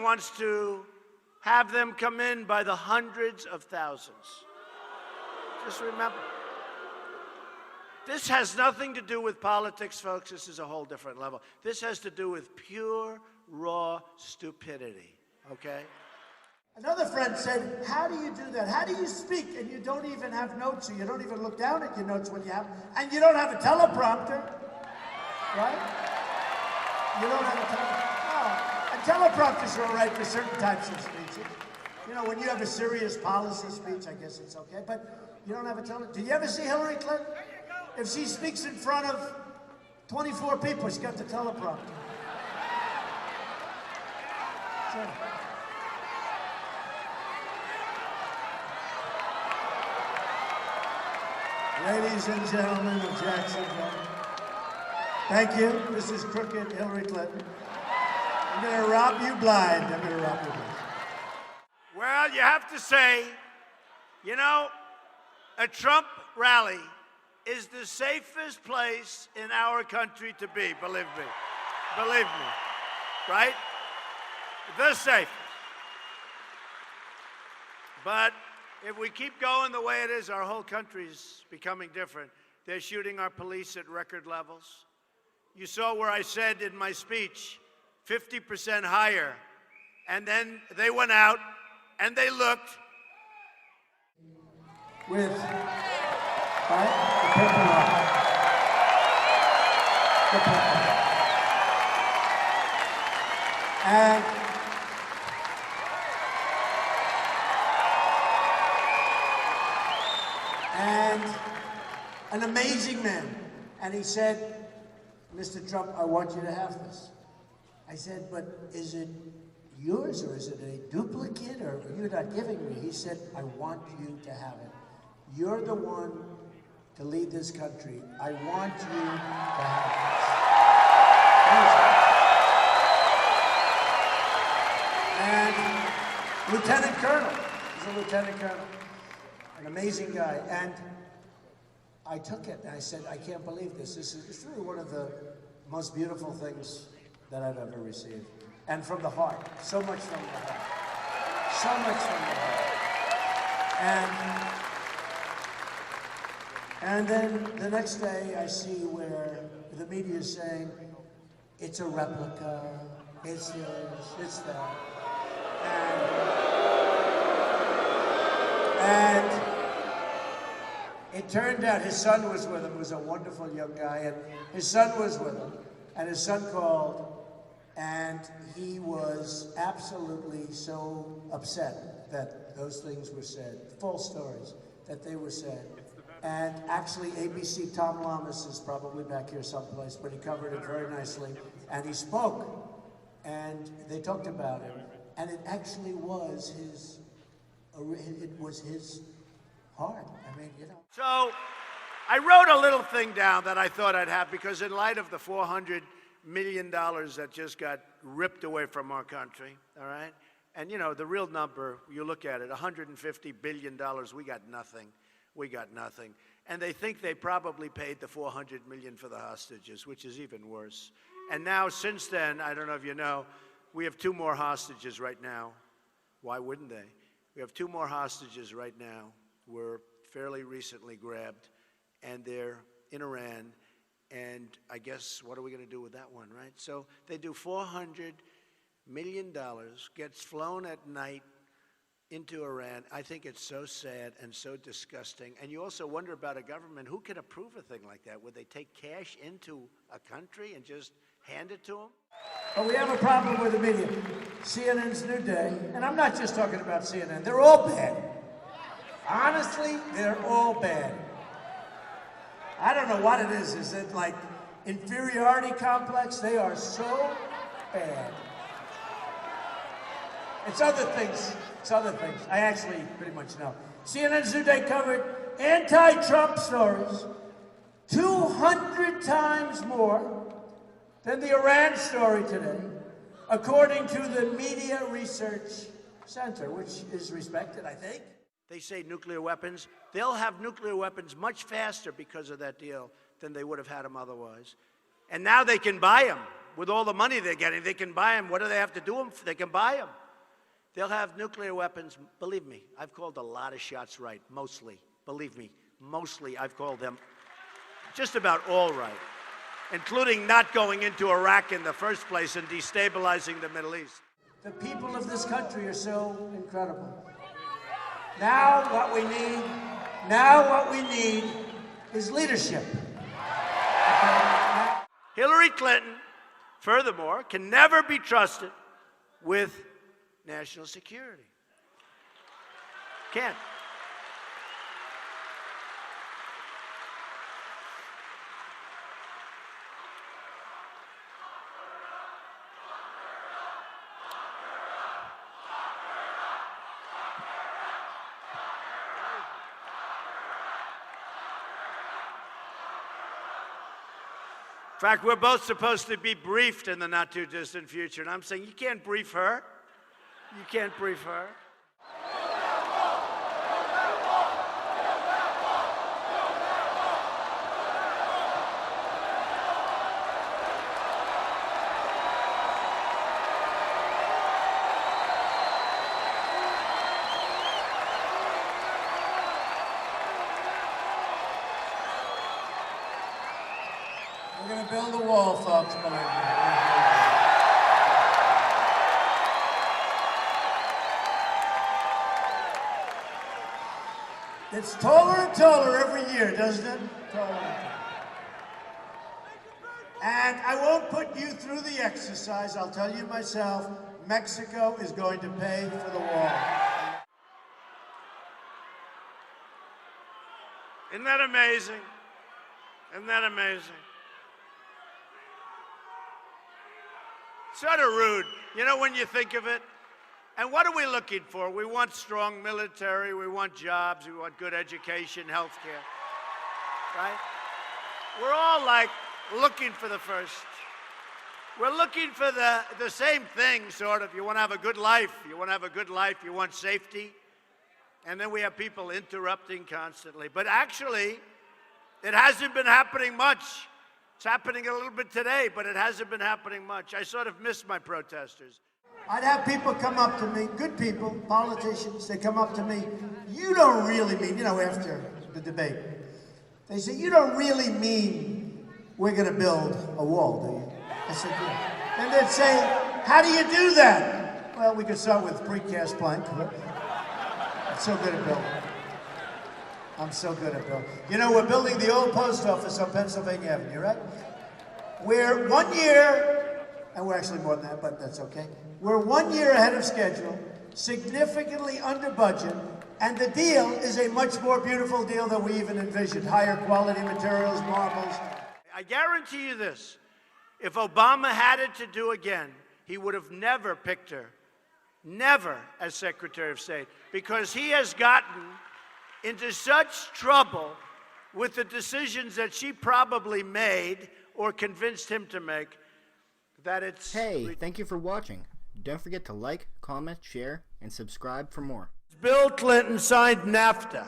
wants to have them come in by the hundreds of thousands. Just remember, this has nothing to do with politics, folks. This is a whole different level. This has to do with pure, raw stupidity, okay? Another friend said, how do you do that? How do you speak and you don't even have notes, or you don't even look down at your notes when you have, and you don't have a teleprompter, right? You don't have a teleprompter. No. And teleprompters are all right for certain types of speeches. You know, when you have a serious policy speech, I guess it's okay, but you don't have a teleprompter. Did you ever see Hillary Clinton? If she speaks in front of 24 people, she's got the teleprompter. So, ladies and gentlemen of Jacksonville, thank you. This is crooked Hillary Clinton. I'm going to rob you blind. I'm going to rob you blind. Well, you have to say, you know, a Trump rally is the safest place in our country to be, believe me. Believe me, right? The safest. But if we keep going the way it is, our whole country's becoming different. They're shooting our police at record levels. You saw where I said in my speech, 50% higher. And then they went out and they looked. With, right? The paper rock. The paper. And an amazing man. And he said, Mr. Trump, I want you to have this. I said, but is it yours or is it a duplicate or you're not giving me? He said, I want you to have it. You're the one to lead this country. I want you to have this. And Lieutenant Colonel, he's a Lieutenant Colonel, an amazing guy. And I took it and I said, I can't believe this. It's really one of the most beautiful things that I've ever received. And from the heart, so much from the heart. So much from the heart. And then the next day I see where the media is saying, it's a replica, it's this, it's that. And it turned out his son was with him. He was a wonderful young guy, and his son was with him. And his son called, and he was absolutely so upset that those things were said, false stories, that they were said. And actually, ABC, Tom Lamas is probably back here someplace, but he covered it very nicely. And he spoke, and they talked about it. And it actually was his heart. I mean, you know. So I wrote a little thing down that I thought I'd have, because in light of the $400 million that just got ripped away from our country, all right? And, you know, the real number, you look at it, $150 billion, we got nothing. We got nothing. And they think they probably paid the $400 million for the hostages, which is even worse. And now, since then, I don't know if you know, we have 2 more hostages right now. Why wouldn't they? We have 2 more hostages right now. Were fairly recently grabbed, and they're in Iran. And I guess, what are we going to do with that one, right? So they do $400 million, gets flown at night into Iran. I think it's so sad and so disgusting. And you also wonder about a government. Who can approve a thing like that? Would they take cash into a country and just hand it to them? But we have a problem with the media. CNN's New Day, and I'm not just talking about CNN, they're all bad. Honestly, they're all bad. I don't know what it is. Is it like inferiority complex? They are so bad. It's other things. It's other things. I actually pretty much know. CNN's New Day covered anti-Trump stories 200 times more than the Iran story today, according to the Media Research Center, which is respected, I think. They say nuclear weapons. They'll have nuclear weapons much faster because of that deal than they would have had them otherwise. And now they can buy them. with all the money they're getting. They can buy them. What do they have to do them? They can buy them. They'll have nuclear weapons. Believe me, I've called a lot of shots right, mostly. Believe me, mostly I've called them just about all right, including not going into Iraq in the first place and destabilizing the Middle East. The people of this country are so incredible. Now what we need is leadership. Hillary Clinton, furthermore, can never be trusted with national security. Can't. In fact, we're both supposed to be briefed in the not-too-distant future, and I'm saying, you can't brief her. You can't brief her. We're going to build a wall, folks, believe me. It's taller and taller every year, doesn't it? Taller and taller. And I won't put you through the exercise. I'll tell you myself, Mexico is going to pay for the wall. Isn't that amazing? Isn't that amazing? Sort of rude, you know, when you think of it. And what are we looking for? We want strong military, we want jobs, we want good education, health care, right? We're all like looking for the first. We're looking for the same thing, sort of. You want to have a good life, you want to have a good life, you want safety. And then we have people interrupting constantly. But actually, it hasn't been happening much. It's happening a little bit today, but it hasn't been happening much. I sort of miss my protesters. I'd have people come up to me, good people, politicians, they come up to me, you don't really mean, you know, after the debate, they say, you don't really mean we're going to build a wall, do you? I said, yeah. And they'd say, how do you do that? Well, we could start with precast plank. I'm so good at building. I'm so good at building. You know, we're building the old post office on Pennsylvania Avenue, right? We're 1 year, and we're actually more than that, but that's okay. We're 1 year ahead of schedule, significantly under budget, and the deal is a much more beautiful deal than we even envisioned. Higher quality materials, marbles. I guarantee you this, if Obama had it to do again, he would have never picked her, never as Secretary of State, because he has gotten into such trouble with the decisions that she probably made or convinced him to make that it's... Hey, thank you for watching. Don't forget to like, comment, share, and subscribe for more. Bill Clinton signed NAFTA.